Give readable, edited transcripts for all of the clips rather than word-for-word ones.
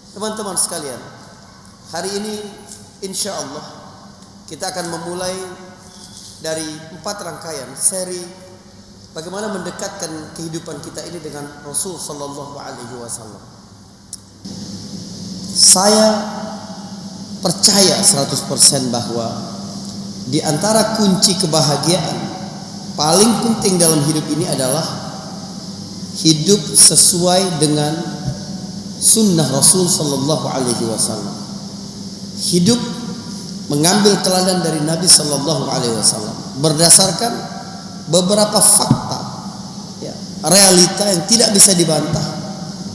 Teman-teman sekalian, hari ini insya Allah kita akan memulai dari 4 rangkaian seri bagaimana mendekatkan kehidupan kita ini dengan Rasul Sallallahu Alaihi Wasallam. Saya percaya 100% bahwa di antara kunci kebahagiaan paling penting dalam hidup ini adalah hidup sesuai dengan sunnah Rasul Sallallahu Alaihi Wasallam. Hidup mengambil teladan dari Nabi Sallallahu Alaihi Wasallam berdasarkan beberapa fakta, ya, realita yang tidak bisa dibantah,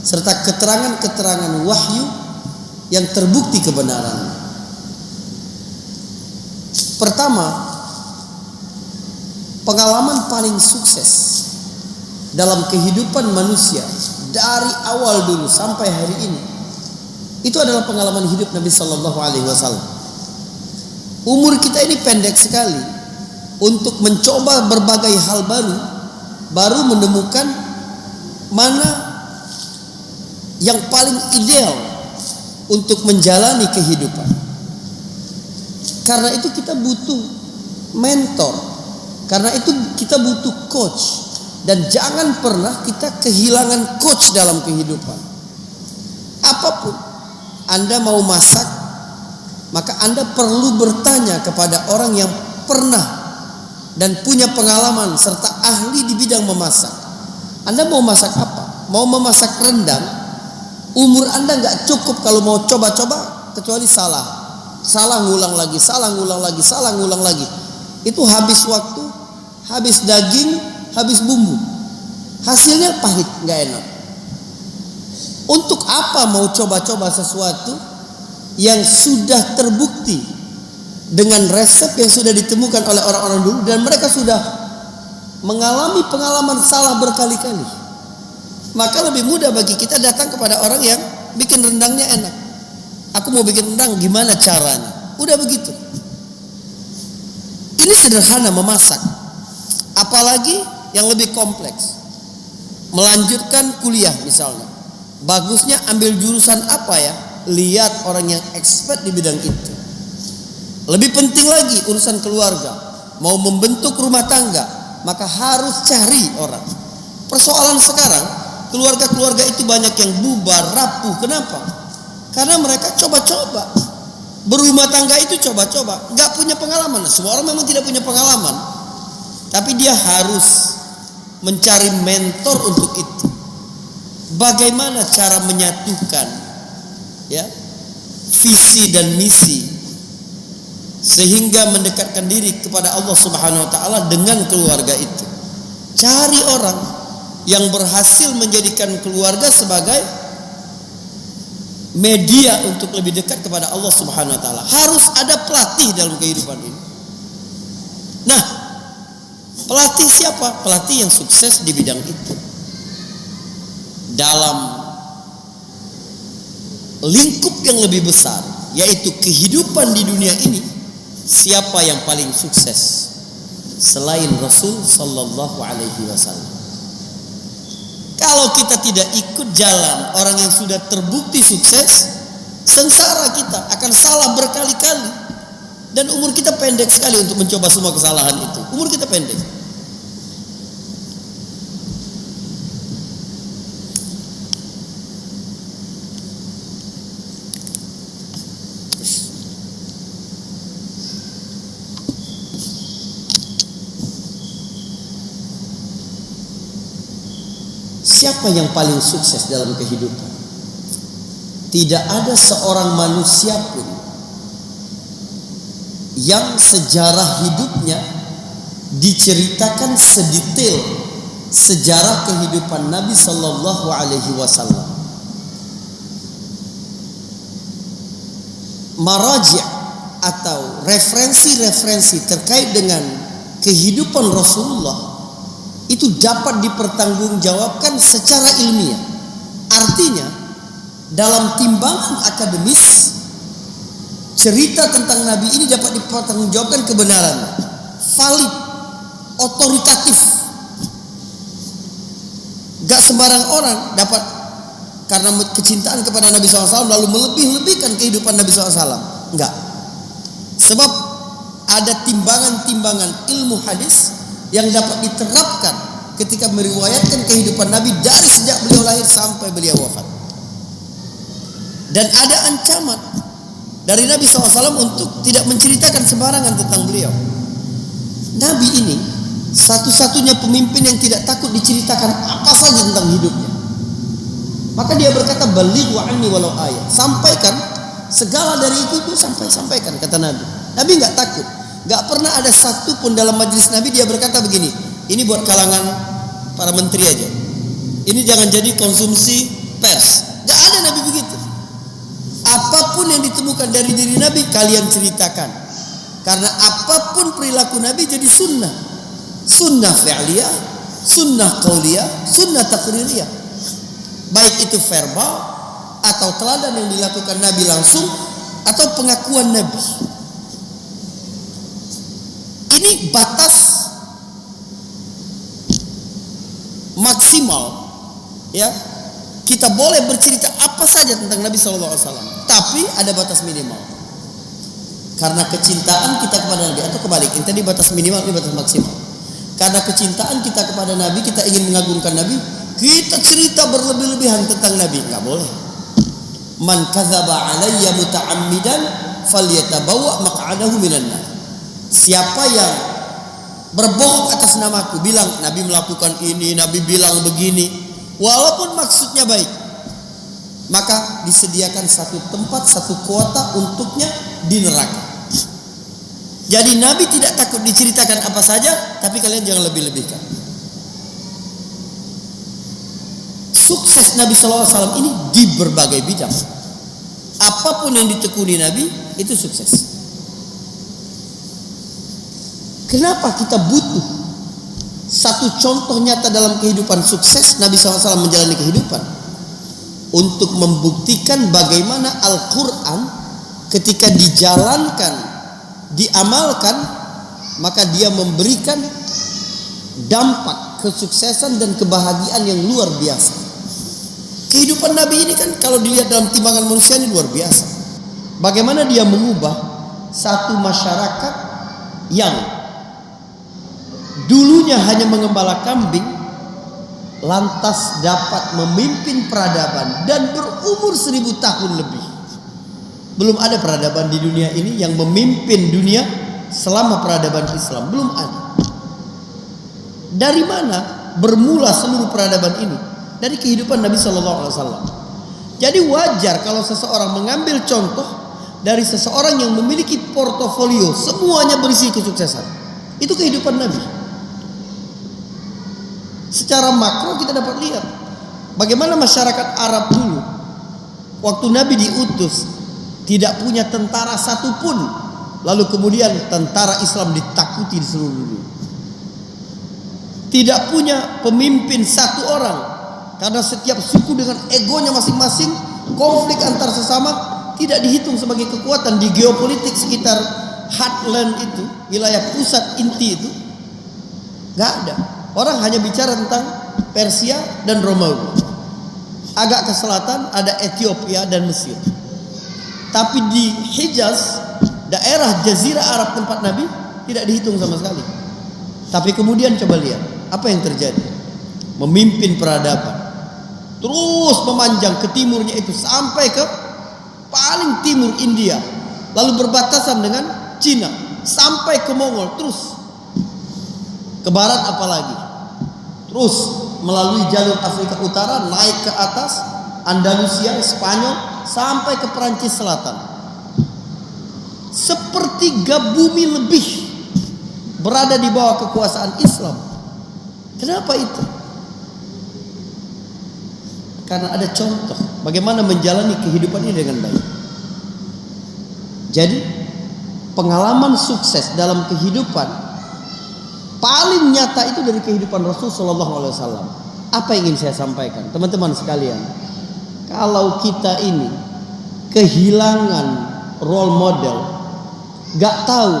serta keterangan-keterangan wahyu yang terbukti kebenarannya. Pertama, pengalaman paling sukses dalam kehidupan manusia dari awal dulu sampai hari ini itu adalah pengalaman hidup Nabi Sallallahu Alaihi Wasallam. Umur kita ini pendek sekali untuk mencoba berbagai hal baru menemukan mana yang paling ideal untuk menjalani kehidupan. Karena itu kita butuh mentor, karena itu kita butuh coach. Dan jangan pernah kita kehilangan coach dalam kehidupan. Apapun Anda mau masak, maka Anda perlu bertanya kepada orang yang pernah dan punya pengalaman serta ahli di bidang memasak. Anda mau masak apa? Mau memasak rendang, umur Anda gak cukup kalau mau coba-coba, kecuali salah ngulang lagi. Itu habis waktu, habis daging, habis bumbu, hasilnya pahit, gak enak. Untuk apa mau coba-coba sesuatu yang sudah terbukti dengan resep yang sudah ditemukan oleh orang-orang dulu dan mereka sudah mengalami pengalaman salah berkali-kali? Maka lebih mudah bagi kita datang kepada orang yang bikin rendangnya enak. Aku mau bikin rendang, gimana caranya? Udah begitu. Ini sederhana memasak. Apalagi yang lebih kompleks, melanjutkan kuliah misalnya, bagusnya ambil jurusan apa ya? Lihat orang yang expert di bidang itu. Lebih penting lagi urusan keluarga, mau membentuk rumah tangga, maka harus cari orang. Persoalan sekarang, keluarga-keluarga itu banyak yang bubar, rapuh. Kenapa? Karena mereka coba-coba. Berumah tangga itu coba-coba, gak punya pengalaman. Semua orang memang tidak punya pengalaman, tapi dia harus mencari mentor untuk itu. Bagaimana cara menyatukan, ya, visi dan misi sehingga mendekatkan diri kepada Allah Subhanahu wa taala dengan keluarga itu. Cari orang yang berhasil menjadikan keluarga sebagai media untuk lebih dekat kepada Allah Subhanahu wa taala. Harus ada pelatih dalam kehidupan ini. Nah, pelatih siapa? Pelatih yang sukses di bidang itu. Dalam lingkup yang lebih besar, yaitu kehidupan di dunia ini, siapa yang paling sukses selain Rasul Sallallahu Alaihi Wasallam? Kalau kita tidak ikut jalan orang yang sudah terbukti sukses, sengsara kita akan salah berkali-kali. Dan umur kita pendek sekali untuk mencoba semua kesalahan itu. Umur kita pendek. Siapa yang paling sukses dalam kehidupan? Tidak ada seorang manusia pun yang sejarah hidupnya diceritakan sedetail sejarah kehidupan Nabi Sallallahu Alaihi Wasallam. Maraji' atau referensi-referensi terkait dengan kehidupan Rasulullah itu dapat dipertanggungjawabkan secara ilmiah. Artinya, dalam timbangan akademis, cerita tentang Nabi ini dapat dipertanggungjawabkan kebenarannya, valid, otoritatif. Gak sembarang orang dapat karena kecintaan kepada Nabi SAW lalu melebih-lebihkan kehidupan Nabi SAW. Enggak. Sebab ada timbangan-timbangan ilmu hadis yang dapat diterapkan ketika meriwayatkan kehidupan Nabi dari sejak beliau lahir sampai beliau wafat. Dan ada ancaman dari Nabi SAW untuk tidak menceritakan sembarangan tentang beliau. Nabi ini satu-satunya pemimpin yang tidak takut diceritakan apa saja tentang hidupnya. Maka dia berkata, balighu anni walau ayat. Sampaikan segala dari itu sampaikan, kata Nabi. Nabi enggak takut. Enggak pernah ada satu pun dalam majelis Nabi dia berkata begini, ini buat kalangan para menteri aja. Ini jangan jadi konsumsi pers. Enggak ada Nabi begitu. Apapun yang ditemukan dari diri Nabi kalian ceritakan. Karena apapun perilaku Nabi jadi sunnah. Sunnah fi'liyah, sunnah qauliyah, sunnah taqririyah. Baik itu verbal atau teladan yang dilakukan Nabi langsung atau pengakuan Nabi. Ini batas maksimal, ya. Kita boleh bercerita apa saja tentang Nabi SAW, tapi ada batas minimal. Karena kecintaan kita kepada Nabi, atau kebalik, ini tadi batas minimal, ini batas maksimal. Karena kecintaan kita kepada Nabi, kita ingin mengagungkan Nabi, kita cerita berlebih-lebihan tentang Nabi, enggak boleh. Man kadzaba alayya muta'ammidan falyatabawwa maq'adahu minan nar. Siapa yang berbohong atas namaku, bilang Nabi melakukan ini, Nabi bilang begini, walaupun maksudnya baik, maka disediakan satu tempat, satu kuota untuknya di neraka. Jadi Nabi tidak takut diceritakan apa saja, tapi kalian jangan lebih-lebihkan. Sukses Nabi SAW ini di berbagai bidang. Apapun yang ditekuni Nabi itu sukses. Kenapa kita butuh satu contoh nyata dalam kehidupan sukses Nabi SAW menjalani kehidupan? Untuk membuktikan bagaimana Al-Quran ketika dijalankan, diamalkan, maka dia memberikan dampak kesuksesan dan kebahagiaan yang luar biasa. Kehidupan Nabi ini kan kalau dilihat dalam timbangan manusia ini luar biasa. Bagaimana dia mengubah satu masyarakat yang dulunya hanya mengembala kambing, lantas dapat memimpin peradaban dan berumur 1000 tahun lebih. Belum ada peradaban di dunia ini yang memimpin dunia selama peradaban Islam. Belum ada. Dari mana bermula seluruh peradaban ini? Dari kehidupan Nabi SAW. Jadi wajar kalau seseorang mengambil contoh dari seseorang yang memiliki portofolio semuanya berisi kesuksesan. Itu kehidupan Nabi. Secara makro kita dapat lihat bagaimana masyarakat Arab dulu waktu Nabi diutus tidak punya tentara satupun, lalu kemudian tentara Islam ditakuti di seluruh dunia. Tidak punya pemimpin satu orang, karena setiap suku dengan egonya masing-masing, konflik antar sesama tidak dihitung sebagai kekuatan di geopolitik sekitar heartland itu, wilayah pusat inti itu, nggak ada. Orang hanya bicara tentang Persia dan Romawi. Agak ke selatan ada Ethiopia dan Mesir. Tapi di Hijaz, daerah Jazirah Arab tempat Nabi, tidak dihitung sama sekali. Tapi kemudian coba lihat apa yang terjadi. Memimpin peradaban, terus memanjang ke timurnya itu sampai ke paling timur India, lalu berbatasan dengan Cina sampai ke Mongol, terus ke barat apalagi, terus melalui jalur Afrika Utara naik ke atas Andalusia, Spanyol sampai ke Perancis Selatan. Sepertiga bumi lebih berada di bawah kekuasaan Islam. Kenapa itu? Karena ada contoh bagaimana menjalani kehidupan ini dengan baik. Jadi pengalaman sukses dalam kehidupan paling nyata itu dari kehidupan Rasul Shallallahu Alaihi Wasallam. Apa yang ingin saya sampaikan, teman-teman sekalian? Kalau kita ini kehilangan role model, gak tahu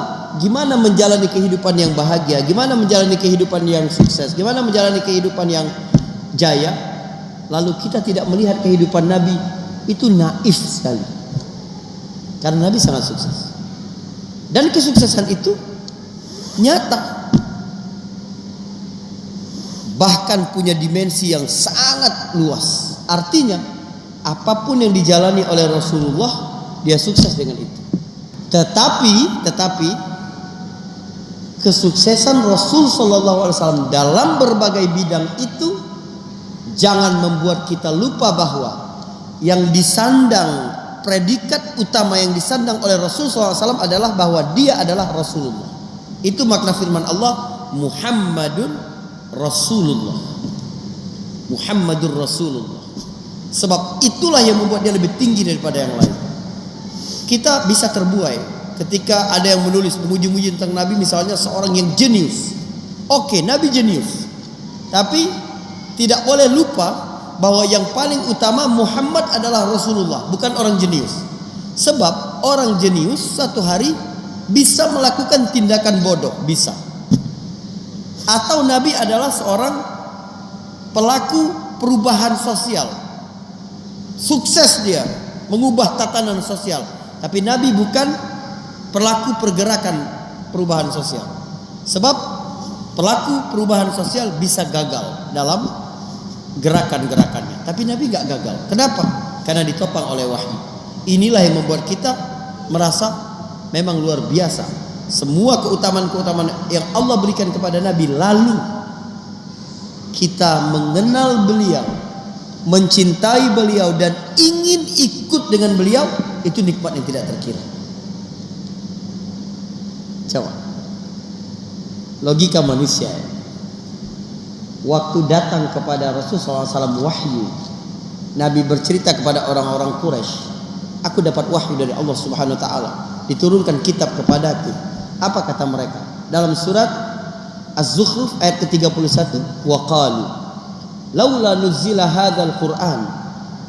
gimana menjalani kehidupan yang bahagia, gimana menjalani kehidupan yang sukses, gimana menjalani kehidupan yang jaya, lalu kita tidak melihat kehidupan Nabi, itu naif sekali. Karena Nabi sangat sukses. Dan kesuksesan itu nyata. Bahkan punya dimensi yang sangat luas. Artinya, apapun yang dijalani oleh Rasulullah, dia sukses dengan itu. Tetapi kesuksesan Rasul Sallallahu Alaihi Wasallam dalam berbagai bidang itu jangan membuat kita lupa bahwa yang disandang, predikat utama yang disandang oleh Rasul SAW adalah bahwa dia adalah Rasulullah. Itu makna firman Allah, Muhammadun Rasulullah. Muhammadur Rasulullah. Sebab itulah yang membuat dia lebih tinggi daripada yang lain. Kita bisa terbuai ketika ada yang menulis memuji-muji tentang Nabi, misalnya seorang yang jenius. Oke, Nabi jenius. Tapi tidak boleh lupa bahwa yang paling utama Muhammad adalah Rasulullah, bukan orang jenius. Sebab orang jenius satu hari bisa melakukan tindakan bodoh, bisa. Atau Nabi adalah seorang pelaku perubahan sosial. Sukses dia mengubah tatanan sosial. Tapi Nabi bukan pelaku pergerakan perubahan sosial. Sebab pelaku perubahan sosial bisa gagal dalam gerakan-gerakannya. Tapi Nabi gak gagal. Kenapa? Karena ditopang oleh wahyu. Inilah yang membuat kita merasa memang luar biasa. Semua keutamaan-keutamaan yang Allah berikan kepada Nabi, lalu kita mengenal beliau, mencintai beliau, dan ingin ikut dengan beliau, itu nikmat yang tidak terkira. Coba logika manusia. Waktu datang kepada Rasulullah SAW wahyu, Nabi bercerita kepada orang-orang Quraisy, aku dapat wahyu dari Allah Subhanahu Wa Taala, diturunkan kitab kepadaku. Apa kata mereka? Dalam surat Az-Zukhruf ayat ke-31, wa qalu laula nuzila hadzal Qur'an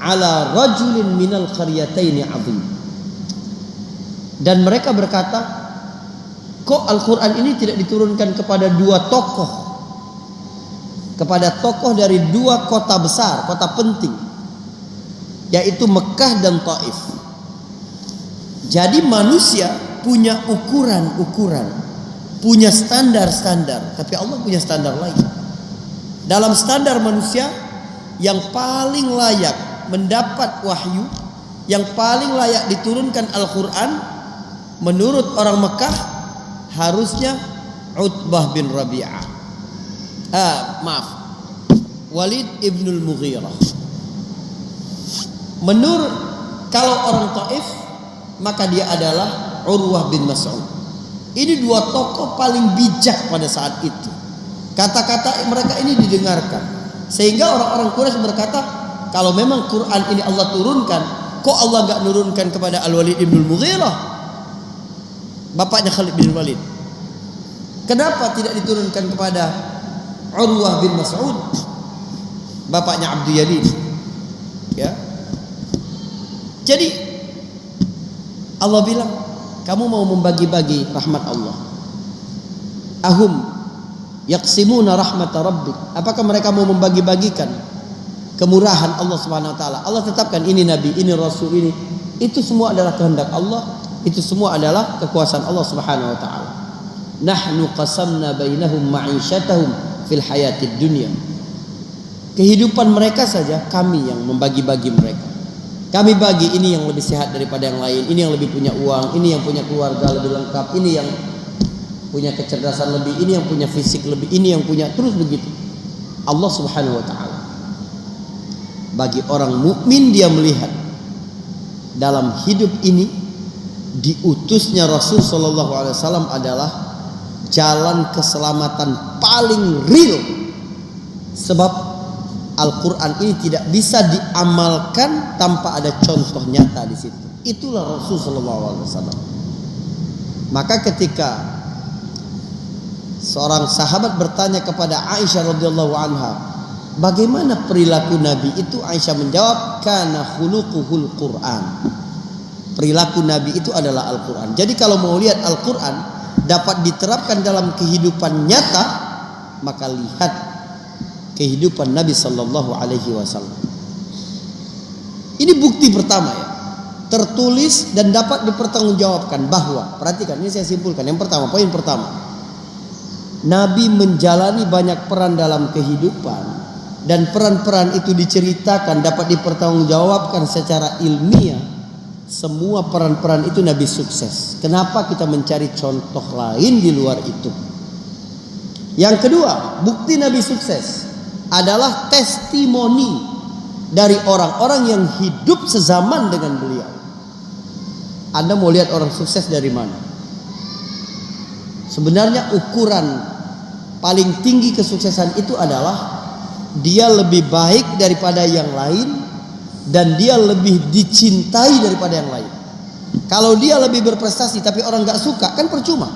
ala rajulin minal qaryataini 'azim. Dan mereka berkata, kok Al-Qur'an ini tidak diturunkan kepada dua tokoh, kepada tokoh dari dua kota besar, kota penting, yaitu Mekah dan Taif. Jadi manusia punya ukuran-ukuran, punya standar-standar, tapi Allah punya standar lain. Dalam standar manusia, yang paling layak mendapat wahyu, yang paling layak diturunkan Al-Quran, menurut orang Mekah harusnya Utbah bin Rabi'ah, Walid ibnul Mughirah. Menurut kalau orang Taif, maka dia adalah Urwah bin Mas'ud. Ini dua tokoh paling bijak pada saat itu. Kata-kata mereka ini didengarkan, sehingga orang-orang Quraisy berkata, kalau memang Quran ini Allah turunkan, kok Allah gak nurunkan kepada Al-Walid ibnul Mughirah, bapaknya Khalid bin Walid? Kenapa tidak diturunkan kepada Urwah bin Mas'ud, bapaknya Abdul Yadid? Ya. Jadi Allah bilang, kamu mau membagi-bagi rahmat Allah. Ahum yaqsimuna rahmat rabbik. Apakah mereka mau membagi-bagikan kemurahan Allah Subhanahu Wa Taala? Allah tetapkan ini nabi, ini rasul, ini. Itu semua adalah kehendak Allah. Itu semua adalah kekuasaan Allah Subhanahu Wa Taala. Nahnu qasamna bainahum ma'isyatahum fil hayatid dunya. Kehidupan mereka saja kami yang membagi-bagi mereka. Kami bagi, ini yang lebih sehat daripada yang lain, ini yang lebih punya uang, ini yang punya keluarga lebih lengkap, ini yang punya kecerdasan lebih, ini yang punya fisik lebih, ini yang punya, terus begitu. Allah Subhanahu Wa Taala. Bagi orang mukmin, dia melihat dalam hidup ini diutusnya Rasul Sallallahu Alaihi Wasallam adalah jalan keselamatan paling real. Sebab Al-Quran ini tidak bisa diamalkan tanpa ada contoh nyata di situ. Itulah Rasul Sallallahu Alaihi Wasallam. Maka ketika seorang sahabat bertanya kepada Aisyah radhiyallahu anha, bagaimana perilaku Nabi itu? Aisyah menjawab, kana khuluquhul Quran. Perilaku Nabi itu adalah Al-Quran. Jadi kalau mau lihat Al-Quran dapat diterapkan dalam kehidupan nyata, maka lihat kehidupan Nabi Sallallahu Alaihi Wasallam. Ini bukti pertama ya, tertulis dan dapat dipertanggungjawabkan bahwa, perhatikan ini saya simpulkan. Yang pertama, poin pertama, Nabi menjalani banyak peran dalam kehidupan, dan peran-peran itu diceritakan, dapat dipertanggungjawabkan secara ilmiah. Semua peran-peran itu Nabi sukses. Kenapa kita mencari contoh lain di luar itu? Yang kedua, bukti Nabi sukses adalah testimoni dari orang-orang yang hidup sezaman dengan beliau. Anda mau lihat orang sukses dari mana? Sebenarnya ukuran paling tinggi kesuksesan itu adalah dia lebih baik daripada yang lain, dan dia lebih dicintai daripada yang lain. Kalau dia lebih berprestasi tapi orang gak suka, kan percuma.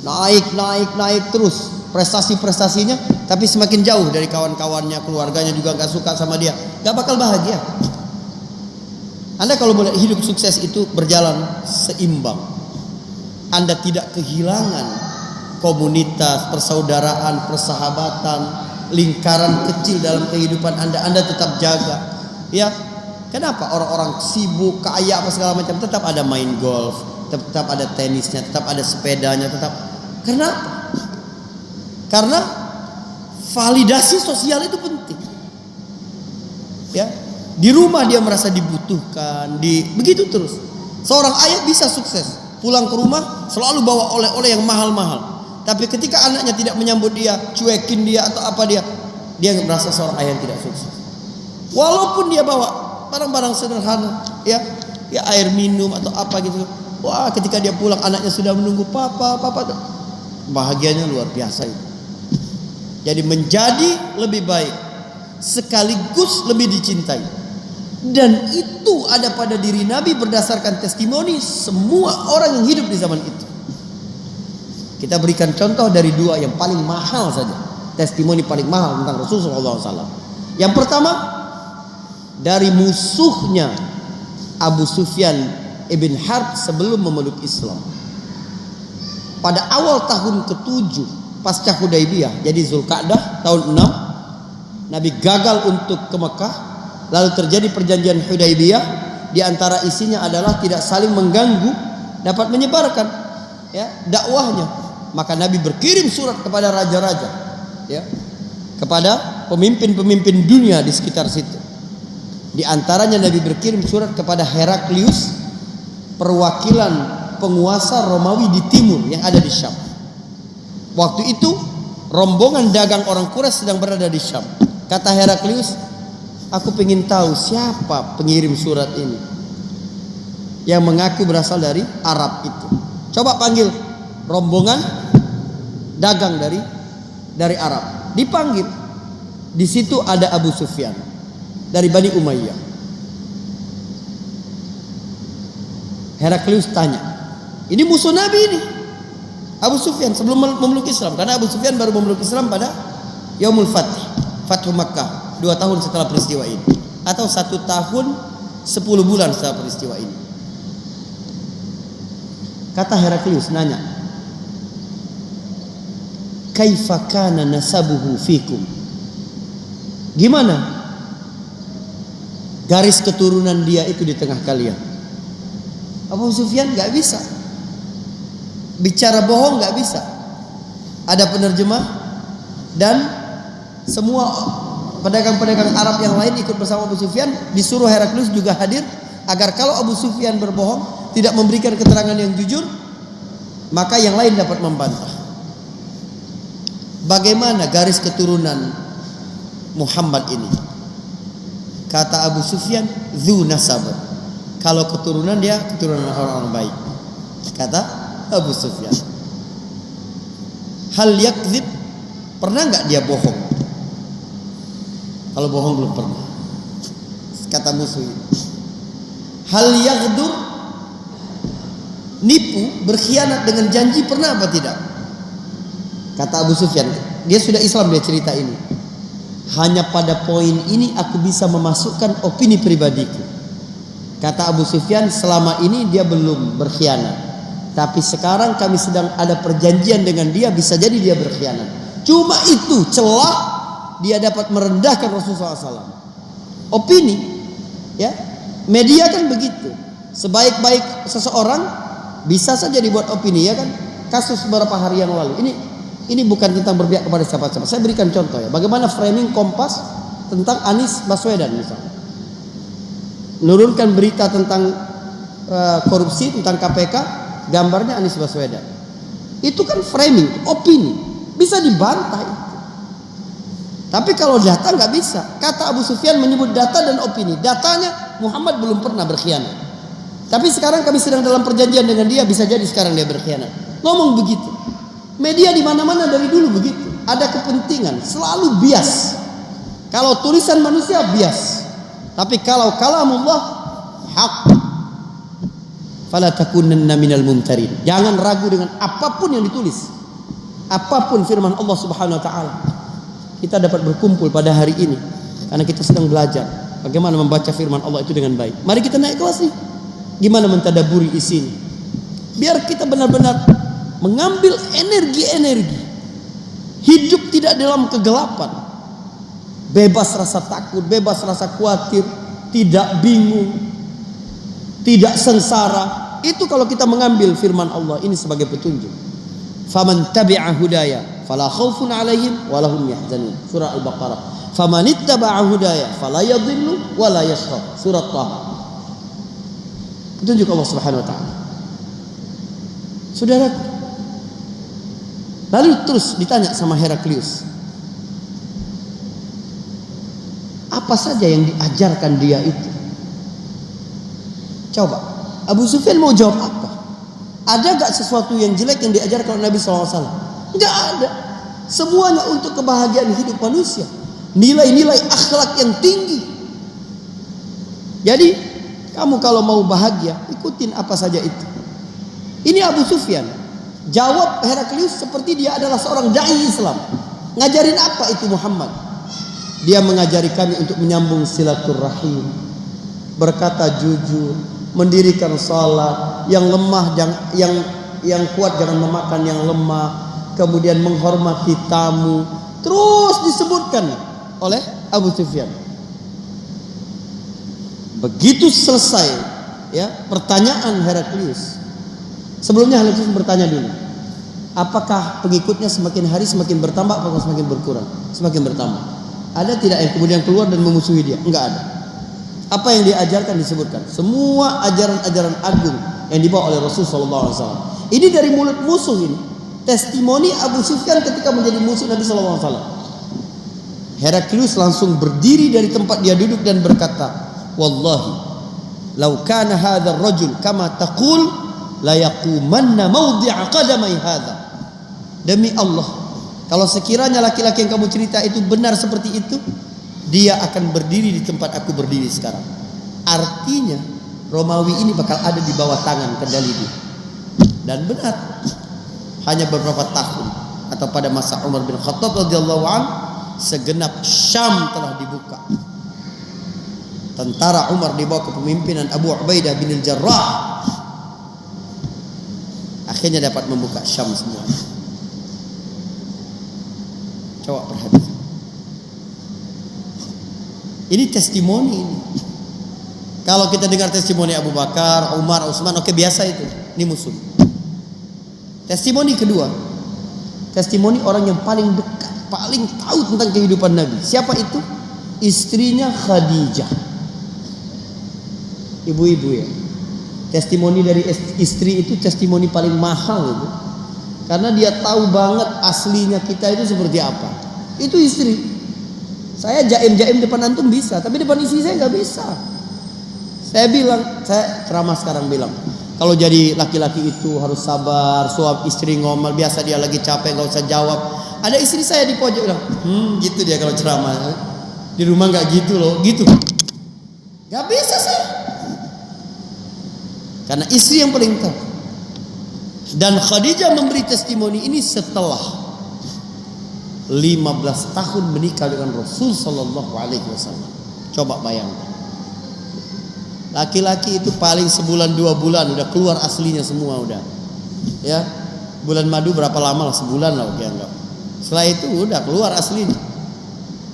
Naik terus prestasinya, tapi semakin jauh dari kawan-kawannya, keluarganya juga gak suka sama dia, gak bakal bahagia. Anda kalau melihat hidup sukses itu berjalan seimbang, Anda tidak kehilangan komunitas, persaudaraan, persahabatan, lingkaran kecil dalam kehidupan Anda tetap jaga. Ya, kenapa orang-orang sibuk, kaya apa segala macam, tetap ada main golf, tetap ada tenisnya, tetap ada sepedanya, tetap. Karena validasi sosial itu penting. Ya, di rumah dia merasa dibutuhkan, begitu terus. Seorang ayah bisa sukses, pulang ke rumah selalu bawa oleh-oleh yang mahal-mahal. Tapi ketika anaknya tidak menyambut dia, cuekin dia atau apa dia merasa seorang ayah yang tidak sukses. Walaupun dia bawa barang-barang sederhana, ya air minum atau apa gitu. Wah, ketika dia pulang anaknya sudah menunggu, papa, bahagianya luar biasa itu. Jadi menjadi lebih baik sekaligus lebih dicintai. Dan itu ada pada diri Nabi berdasarkan testimoni semua orang yang hidup di zaman itu. Kita berikan contoh dari dua yang paling mahal saja, testimoni paling mahal tentang Rasulullah SAW. Yang pertama, dari musuhnya Abu Sufyan ibn Harb sebelum memeluk Islam. Pada awal tahun ke-7 pasca Hudaybiyah, jadi Zulkaadah tahun 6, Nabi gagal untuk ke Mekah. Lalu terjadi perjanjian Hudaybiyah. Di antara isinya adalah tidak saling mengganggu, dapat menyebarkan dakwahnya. Maka Nabi berkirim surat kepada raja-raja, kepada pemimpin-pemimpin dunia di sekitar situ. Di antaranya Nabi berkirim surat kepada Heraklius, perwakilan penguasa Romawi di timur yang ada di Syam. Waktu itu rombongan dagang orang Quraisy sedang berada di Syam. Kata Heraklius, aku ingin tahu siapa pengirim surat ini yang mengaku berasal dari Arab itu. Coba panggil rombongan dagang dari Arab. Dipanggil. Di situ ada Abu Sufyan dari Bani Umayyah. Heraklius tanya, ini musuh Nabi ini, Abu Sufyan sebelum memeluk Islam. Karena Abu Sufyan baru memeluk Islam pada Yaumul Fathu Makkah, 2 tahun setelah peristiwa ini, atau 1 tahun 10 bulan setelah peristiwa ini. Kata Heraklius nanya, kaifa kana nasabuhu fikum? Gimana garis keturunan dia itu di tengah kalian? Abu Sufyan gak bisa bicara bohong, gak bisa. Ada penerjemah dan semua pedagang-pedagang Arab yang lain ikut bersama Abu Sufyan. Disuruh Heraklius juga hadir, agar kalau Abu Sufyan berbohong, tidak memberikan keterangan yang jujur, maka yang lain dapat membantah. Bagaimana garis keturunan Muhammad ini? Kata Abu Sufyan, dzu nasab. Kalau keturunan dia keturunan orang-orang baik. Kata Abu Sufyan. Hal yakdzib, pernah enggak dia bohong? Kalau bohong belum pernah. Kata musuh ini. Hal yaghdur, nipu, berkhianat dengan janji, pernah apa tidak? Kata Abu Sufyan, dia sudah Islam, dia cerita ini. Hanya pada poin ini aku bisa memasukkan opini pribadiku. Kata Abu Sufyan, selama ini dia belum berkhianat, tapi sekarang kami sedang ada perjanjian dengan dia, bisa jadi dia berkhianat. Cuma itu celah dia dapat merendahkan Rasulullah SAW. Opini. Ya, media kan begitu. Sebaik-baik seseorang bisa saja dibuat opini, ya kan? Kasus beberapa hari yang lalu. Ini bukan tentang berpihak kepada siapa-siapa. Saya berikan contoh ya. Bagaimana framing Kompas tentang Anies Baswedan misalnya. Menurunkan berita tentang korupsi, tentang KPK, gambarnya Anies Baswedan. Itu kan framing, opini, bisa dibantah itu. Tapi kalau data nggak bisa. Kata Abu Sufyan menyebut data dan opini. Datanya Muhammad belum pernah berkhianat. Tapi sekarang kami sedang dalam perjanjian dengan dia, bisa jadi sekarang dia berkhianat. Ngomong begitu. Media di mana-mana dari dulu begitu. Ada kepentingan, selalu bias. Kalau tulisan manusia bias. Tapi kalau kalamullah hak. Fala takunanna minal mumtarin. Jangan ragu dengan apapun yang ditulis. Apapun firman Allah Subhanahu wa taala. Kita dapat berkumpul pada hari ini karena kita sedang belajar bagaimana membaca firman Allah itu dengan baik. Mari kita naik kelas nih. Gimana mentadaburi isinya. Biar kita benar-benar mengambil energi-energi. Hidup tidak dalam kegelapan. Bebas rasa takut, bebas rasa khawatir, tidak bingung, tidak sengsara. Itu kalau kita mengambil firman Allah ini sebagai petunjuk. Faman tabi'a hudaya fala khaufun 'alaihim wa lahum yahzanun. Surah Al-Baqarah. Faman ittaba'a hudaya fala yadhillu wa la yashqa. Surah Taha. Petunjuk Allah Subhanahu wa taala. Saudaraku. Lalu terus ditanya sama Heraklius. Apa saja yang diajarkan dia itu? Coba, Abu Sufyan mau jawab apa? Ada gak sesuatu yang jelek yang diajarkan oleh Nabi SAW? Gak ada. Semuanya untuk kebahagiaan hidup manusia. Nilai-nilai akhlak yang tinggi. Jadi, kamu kalau mau bahagia, ikutin apa saja itu. Ini Abu Sufyan. Jawab Heraklius seperti dia adalah seorang da'i Islam. Ngajarin apa itu Muhammad? Dia mengajari kami untuk menyambung silaturahim, berkata jujur, mendirikan salat, yang lemah yang kuat jangan memakan yang lemah, kemudian menghormati tamu. Terus disebutkan oleh Abu Sufyan. Begitu selesai ya pertanyaan Heraklius. Sebelumnya Heraklius bertanya dulu, apakah pengikutnya semakin hari semakin bertambah atau semakin berkurang? Semakin bertambah. Ada tidak yang kemudian keluar dan memusuhi dia? Enggak ada. Apa yang diajarkan disebutkan. Semua ajaran-ajaran agung yang dibawa oleh Rasulullah SAW. Ini dari mulut musuh ini. Testimoni Abu Sufyan ketika menjadi musuh Nabi SAW. Heraklius langsung berdiri dari tempat dia duduk dan berkata, Wallahi, lau kana hadha rajul kama taqul, la yaqumanna mawdi'a qadamai hadha. Demi Allah, kalau sekiranya laki-laki yang kamu cerita itu benar seperti itu, dia akan berdiri di tempat aku berdiri sekarang. Artinya Romawi ini bakal ada di bawah tangan kendali dia. Dan benar, hanya beberapa tahun atau pada masa Umar bin Khattab radhiyallahu an, segenap Syam telah dibuka. Tentara Umar di bawah kepemimpinan Abu Ubaidah bin Al-Jarrah akhirnya dapat membuka Syam semua. Coba perhatikan. Ini testimoni ini. Kalau kita dengar testimoni Abu Bakar, Umar, Utsman, oke biasa itu. Ini musuh. Testimoni kedua, testimoni orang yang paling dekat, paling tahu tentang kehidupan Nabi. Siapa itu? Istrinya Khadijah. Ibu-ibu ya. Testimoni dari istri itu testimoni paling mahal itu. Karena dia tahu banget aslinya kita itu seperti apa. Itu istri. Saya jaim-jaim depan antum bisa, tapi depan istri saya nggak bisa. Saya bilang, saya ceramah sekarang bilang, kalau jadi laki-laki itu harus sabar. Suami istri ngomel, biasa dia lagi capek nggak usah jawab. Ada istri saya di pojok bilang, gitu dia kalau ceramah. Di rumah nggak gitu loh, gitu. Nggak bisa saya. Karena istri yang paling tahu. Dan Khadijah memberi testimoni ini setelah 15 tahun menikah dengan Rasul sallallahu alaihi wasallam. Coba bayangkan. Laki-laki itu paling sebulan 2 bulan udah keluar aslinya semua udah. Ya. Bulan madu berapa lama lah, sebulan lah oke enggak. Setelah itu udah keluar aslinya.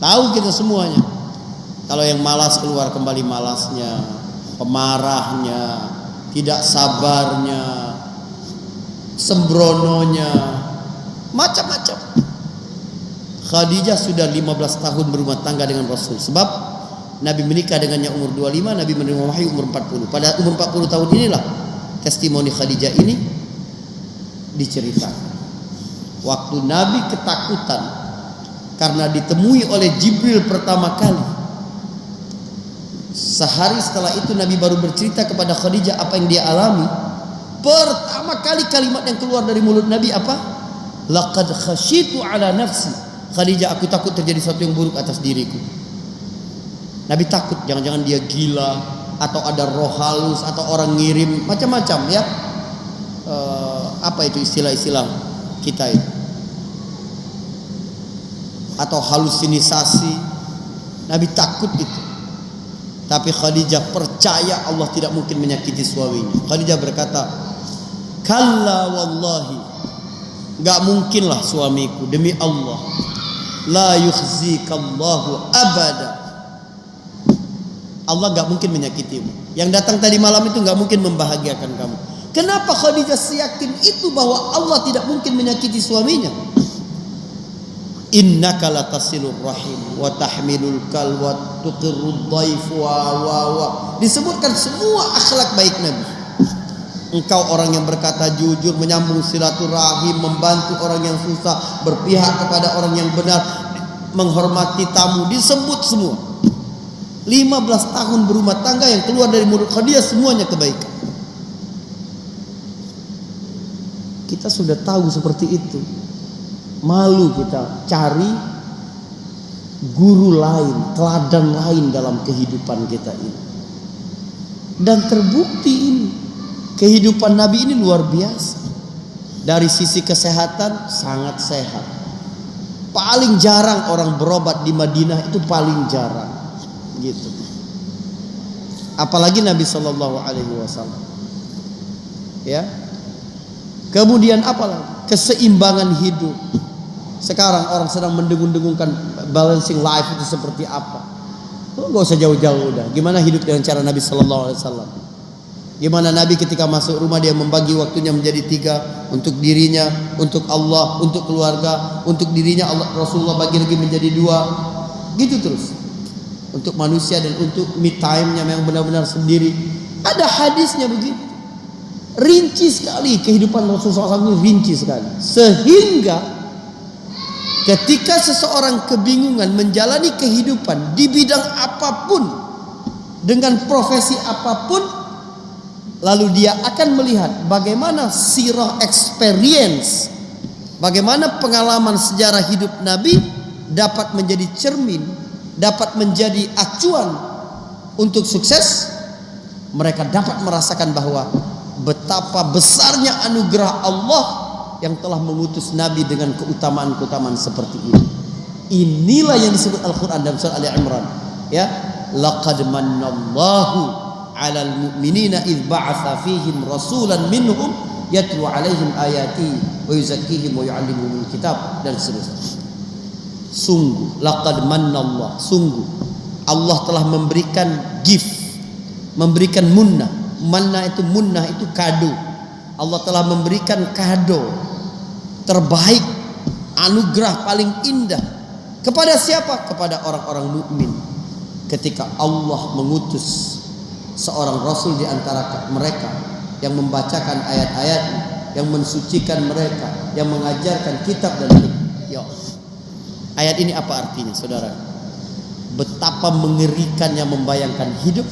Tahu kita semuanya. Kalau yang malas keluar kembali malasnya, pemarahnya, tidak sabarnya, sembrononya, macam-macam. Khadijah sudah 15 tahun berumah tangga dengan Rasul. Sebab Nabi menikah dengannya umur 25, Nabi menerima wahyu umur 40. Pada umur 40 tahun inilah testimoni Khadijah ini diceritakan. Waktu Nabi ketakutan karena ditemui oleh Jibril pertama kali. Sehari setelah itu Nabi baru bercerita kepada Khadijah apa yang dia alami. Pertama kali kalimat yang keluar dari mulut Nabi apa? Laqad khasyitu ala nafsi. Khadijah, aku takut terjadi sesuatu yang buruk atas diriku. Nabi takut jangan-jangan dia gila, atau ada roh halus, atau orang ngirim macam-macam ya. Apa itu istilah-istilah kita itu? Atau halusinasi. Nabi takut itu. Tapi Khadijah percaya Allah tidak mungkin menyakiti suaminya. Khadijah berkata, "Kalla wallahi, gak mungkinlah suamiku, demi Allah, la yukhzikallahu abada. Allah gak mungkin menyakitimu. Yang datang tadi malam itu gak mungkin membahagiakan kamu." Kenapa Khadijah seyakin itu bahwa Allah tidak mungkin menyakiti suaminya? Innaka latasilur rahim wa tahmilul kal wa tuqirrud dhaif wa disebutkan semua akhlak baik Nabi. Engkau orang yang berkata jujur, menyambung silaturahim, membantu orang yang susah, berpihak kepada orang yang benar, menghormati tamu, disebut semua. 15 tahun berumah tangga yang keluar dari mulut Khadijah semuanya kebaikan. Kita sudah tahu seperti itu. Malu kita cari guru lain, teladan lain dalam kehidupan kita ini. Dan terbukti ini, kehidupan Nabi ini luar biasa. Dari sisi kesehatan sangat sehat. Paling jarang orang berobat di Madinah, itu paling jarang. Gitu. Apalagi Nabi Shallallahu Alaihi Wasallam. Ya. Kemudian apalah? Keseimbangan hidup. Sekarang orang sedang mendengung-dengungkan balancing life itu seperti apa. Gak usah jauh-jauh udah. Gimana hidup dengan cara Nabi Sallallahu Alaihi Wasallam? Gimana Nabi ketika masuk rumah dia membagi waktunya menjadi 3, untuk dirinya, untuk Allah, untuk keluarga, untuk dirinya Allah, Rasulullah bagi lagi menjadi 2. Gitu terus. Untuk manusia dan untuk me time-nya yang benar-benar sendiri. Ada hadisnya begitu. Rinci sekali kehidupan Rasulullah SAW ini, rinci sekali. Sehingga ketika seseorang kebingungan menjalani kehidupan di bidang apapun, dengan profesi apapun, lalu dia akan melihat bagaimana sirah experience, bagaimana pengalaman sejarah hidup Nabi dapat menjadi cermin, dapat menjadi acuan untuk sukses. Mereka dapat merasakan bahwa betapa besarnya anugerah Allah yang telah mengutus Nabi dengan keutamaan-keutamaan seperti ini. Inilah yang disebut Al-Quran dalam surah Ali Imran. Ya, laqad mannallahu 'alal mu'minina idz ba'atsa fihim rasulan minhum yatlu 'alaihim ayati wa yuzakkihim wa yu'allimuhumul kitab, dan seterusnya. Sungguh, laqad mannallah, sungguh Allah telah memberikan gift, memberikan munnah. Manna itu, munnah itu kado. Allah telah memberikan kado terbaik, anugerah paling indah kepada siapa? Kepada orang-orang mukmin. Ketika Allah mengutus seorang rasul di antara mereka yang membacakan ayat-ayat, yang mensucikan mereka, yang mengajarkan kitab dan hikmah. Ya. Ayat ini apa artinya, saudara? Betapa mengerikannya membayangkan hidup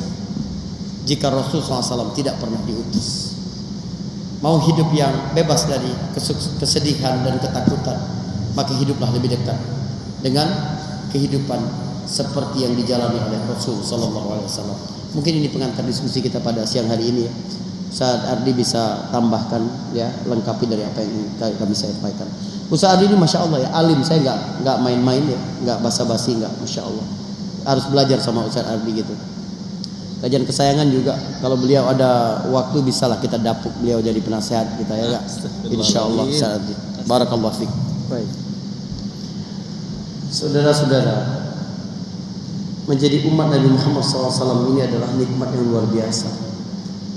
jika Rasulullah SAW tidak pernah diutus. Mau hidup yang bebas dari kesedihan dan ketakutan, maka hiduplah lebih dekat dengan kehidupan seperti yang dijalani oleh Rasul Sallallahu Alaihi Wasallam. Mungkin ini pengantar diskusi kita pada siang hari ini ya. Ustaz Ardi bisa tambahkan ya, lengkapi dari apa yang kami sampaikan. Ustaz Ardi ini masya Allah ya, alim. Saya nggak main-main ya, nggak basa-basi, nggak, masya Allah. Harus belajar sama Ustaz Ardi gitu. Kajian kesayangan juga, kalau beliau ada waktu bisalah kita dapuk beliau jadi penasehat kita ya, insyaallah. Barakallahu fiik. Baik. Saudara-saudara, menjadi umat Nabi Muhammad SAW ini adalah nikmat yang luar biasa,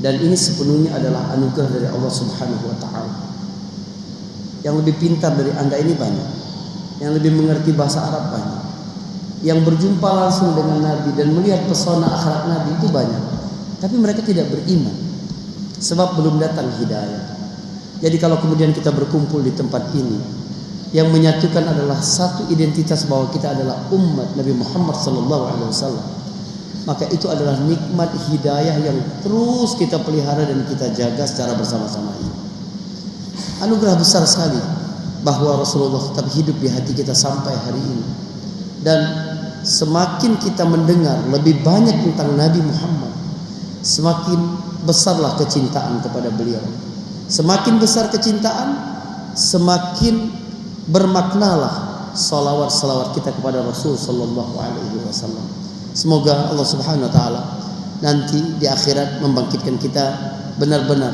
dan ini sepenuhnya adalah anugerah dari Allah Subhanahu wa Ta'ala. Yang lebih pintar dari Anda ini banyak, yang lebih mengerti bahasa Arab banyak, yang berjumpa langsung dengan Nabi dan melihat pesona akhlak Nabi itu banyak, tapi mereka tidak beriman sebab belum datang hidayah. Jadi kalau kemudian kita berkumpul di tempat ini, yang menyatukan adalah satu identitas bahwa kita adalah umat Nabi Muhammad SAW, maka itu adalah nikmat hidayah yang terus kita pelihara dan kita jaga secara bersama-sama ini. Anugerah besar sekali bahwa Rasulullah tetap hidup di hati kita sampai hari ini. Dan semakin kita mendengar lebih banyak tentang Nabi Muhammad, semakin besarlah kecintaan kepada beliau. Semakin besar kecintaan, semakin bermaknalah salawat-salawat kita kepada Rasul sallallahu alaihi wasallam. Semoga Allah Subhanahu wa taala nanti di akhirat membangkitkan kita benar-benar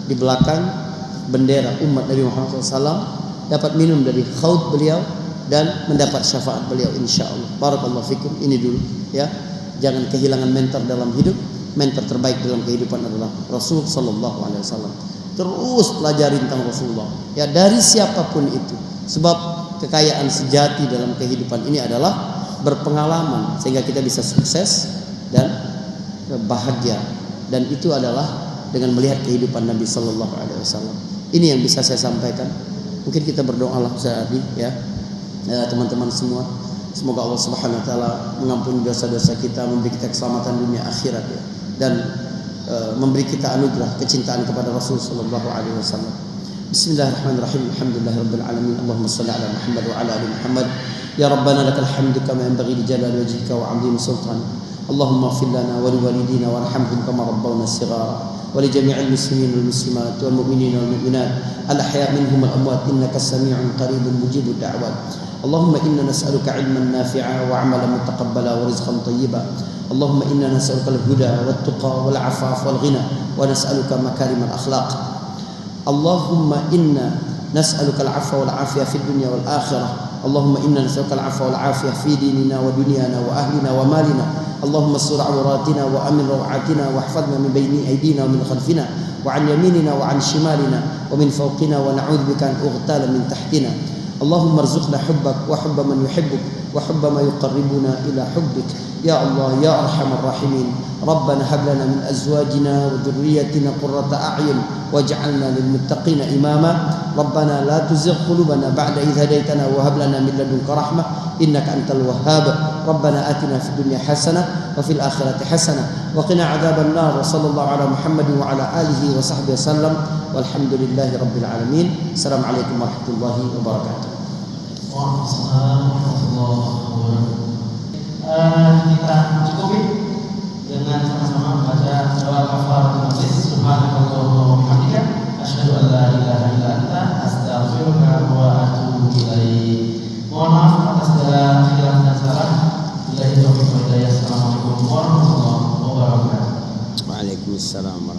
di belakang bendera umat Nabi Muhammad SAW, dapat minum dari khaut beliau dan mendapat syafaat beliau insyaallah. Barakallahu fikum. Ini dulu ya. Jangan kehilangan mentor dalam hidup. Mentor terbaik dalam kehidupan adalah Rasul sallallahu alaihi wasallam. Terus pelajari tentang Rasulullah ya, dari siapapun itu. Sebab kekayaan sejati dalam kehidupan ini adalah berpengalaman, sehingga kita bisa sukses dan bahagia. Dan itu adalah dengan melihat kehidupan Nabi sallallahu alaihi wasallam. Ini yang bisa saya sampaikan. Mungkin kita berdoalah Ustaz Adi ya. Teman-teman semua, semoga Allah Subhanahu wa taala mengampuni dosa-dosa kita, memberi kita keselamatan dunia akhirat ya, dan memberi kita anugerah kecintaan kepada Rasul sallallahu alaihi wasallam. Bismillahirrahmanirrahim. Alhamdulillahirabbil alamin. Allahumma shalli ala Muhammad wa ala ali Muhammad. Ya Rabbana lakal hamdu kama yanbaghi li jalali wajhika wa 'azimi sultanik. Allahumma ighfir lana wa li walidina warhamhum kama rabbawna shighara. Wa li jami'il muslimin wal muslimat wal mu'minin wal mu'minat al ahya' minhum wal amwat innaka sami'un qaribun mujibud da'wat. Allahumma inna nas'aluka 'ilman nafi'a wa 'amalan mutaqabbala wa rizqan thayyiba. Allahumma inna nas'aluka al-huda wat tuqa wal 'afaf wal ghina wa nas'aluka makarimal akhlaq. Allahumma inna nas'aluka al-'afwa wal 'afiyah fid dunya wal akhirah. Allahumma inna nas'aluka al-'afwa wal 'afiyah fi dinina wa dunyana wa ahlina wa malina. Allahumma sur 'awratina wa amin rawatina wa ihfadna min bayni aydina wa min khalfina wa 'an yaminina wa 'an shimalina wa min fawqina wa na'udzubika an ughtala min tahtina. Allahumma arzuqna hubbak wa hubba man yuhibbuk wa hubba ma yuqarribuna ila hubbik. Ya Allah ya arhamar rahimin. Rabbana hab lana min azwajina wa dhurriyyatina qurrata a'yun waj'alna lil muttaqina imama. Rabbana la tuzigh qulubana ba'da idh hadaytana wa hab lana min ladunka rahmah innaka antal wahhab. Rabbana atina fid dunya hasanah wa fil akhirati hasanah wa qina adzaban nar. Wa sallallahu ala Muhammadin wa ala alihi wa sahbihi wasallam. Walhamdulillahi rabbil alamin. Assalamualaikum warahmatullahi wabarakatuh. Waalaikumsalam warahmatullahi wabarakatuh. Kita cukupi dengan sama-sama membaca doa kafaratul majlis. Subhanakallahumma wa bihamdika asyhadu an la ilaha illa anta astaghfiruka wa atubu ilaik. Mohon maaf atas segala khilaf dan salah. Billahi taufiq wal hidayah. Assalamualaikum warahmatullahi wabarakatuh. Waalaikumsalam.